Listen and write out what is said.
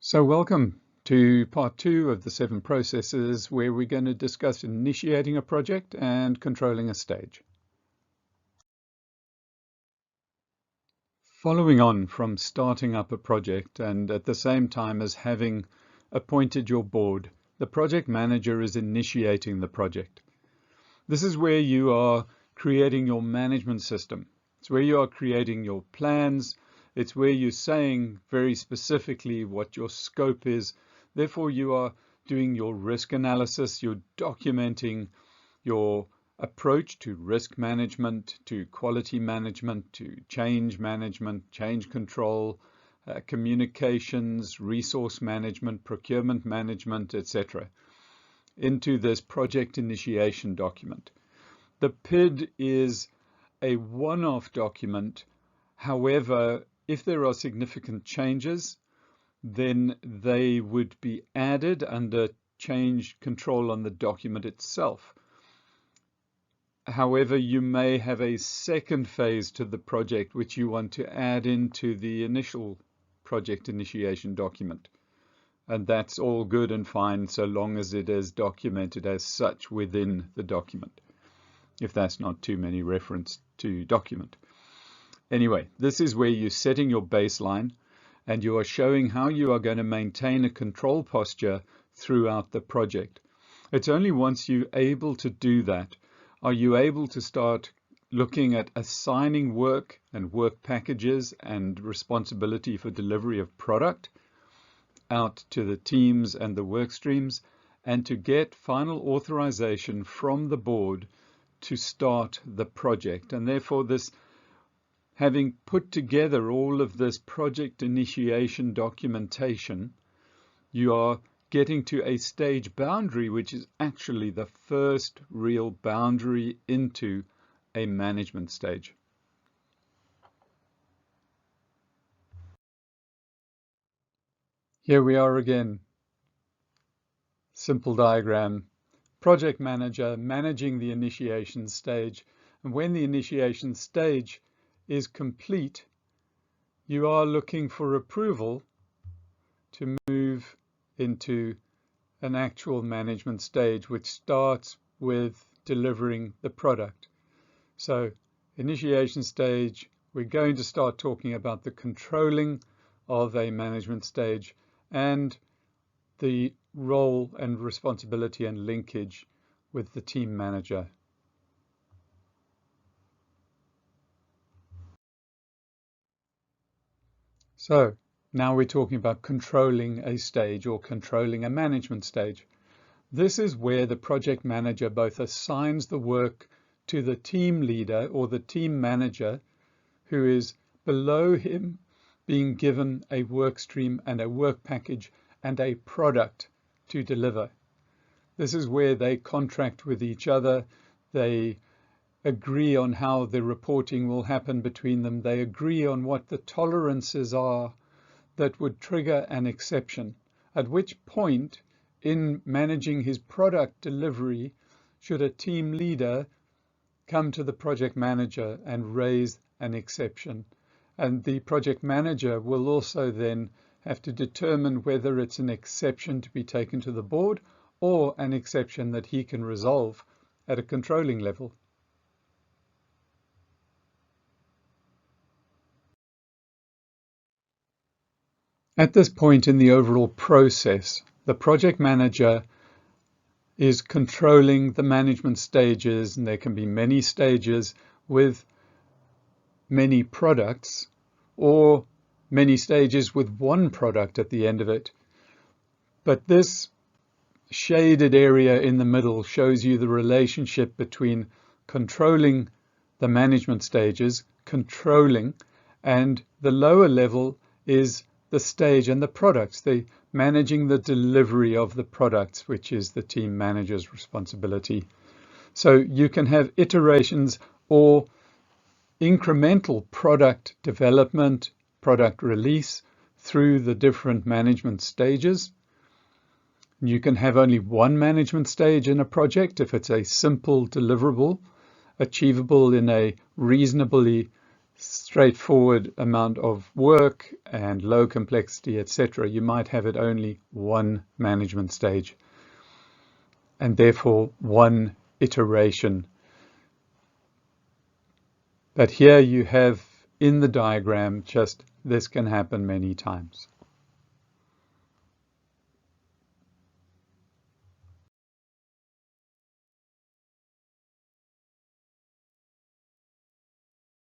So welcome to part 2 of the 7 processes, where we're going to discuss initiating a project and controlling a stage. Following on from starting up a project and at the same time as having appointed your board, the project manager is initiating the project. This is where you are creating your management system. It's where you are creating your plans. It's where you're saying very specifically what your scope is. Therefore, you are doing your risk analysis. You're documenting your approach to risk management, to quality management, to change management, change control, communications, resource management, procurement management, etc., into this project initiation document. The PID is a one-off document. However, if there are significant changes, then they would be added under change control on the document itself. However, you may have a second phase to the project which you want to add into the initial project initiation document. And that's all good and fine so long as it is documented as such within the document, if that's not too many reference to document. Anyway, this is where you're setting your baseline and you are showing how you are going to maintain a control posture throughout the project. It's only once you're able to do that are you able to start looking at assigning work and work packages and responsibility for delivery of product out to the teams and the work streams, and to get final authorization from the board to start the project. And therefore, this having put together all of this project initiation documentation, you are getting to a stage boundary, which is actually the first real boundary into a management stage. Here we are again. Simple diagram. Project manager managing the initiation stage. And when the initiation stage is complete, you are looking for approval to move into an actual management stage, which starts with delivering the product. So initiation stage, we're going to start talking about the controlling of a management stage and the role and responsibility and linkage with the team manager. So now we're talking about controlling a stage or controlling a management stage. This is where the project manager both assigns the work to the team leader or the team manager, who is below him, being given a work stream and a work package and a product to deliver. This is where they contract with each other. They agree on how the reporting will happen between them. They agree on what the tolerances are that would trigger an exception, at which point in managing his product delivery should a team leader come to the project manager and raise an exception. And the project manager will also then have to determine whether it's an exception to be taken to the board or an exception that he can resolve at a controlling level. At this point in the overall process, the project manager is controlling the management stages, and there can be many stages with many products or many stages with one product at the end of it. But this shaded area in the middle shows you the relationship between controlling the management stages, controlling, and the lower level is the stage and the products, the managing the delivery of the products, which is the team manager's responsibility. So you can have iterations or incremental product development, product release through the different management stages. You can have only one management stage in a project if it's a simple deliverable, achievable in a reasonably straightforward amount of work and low complexity, etc., you might have it only one management stage and therefore one iteration. But here you have in the diagram just this can happen many times.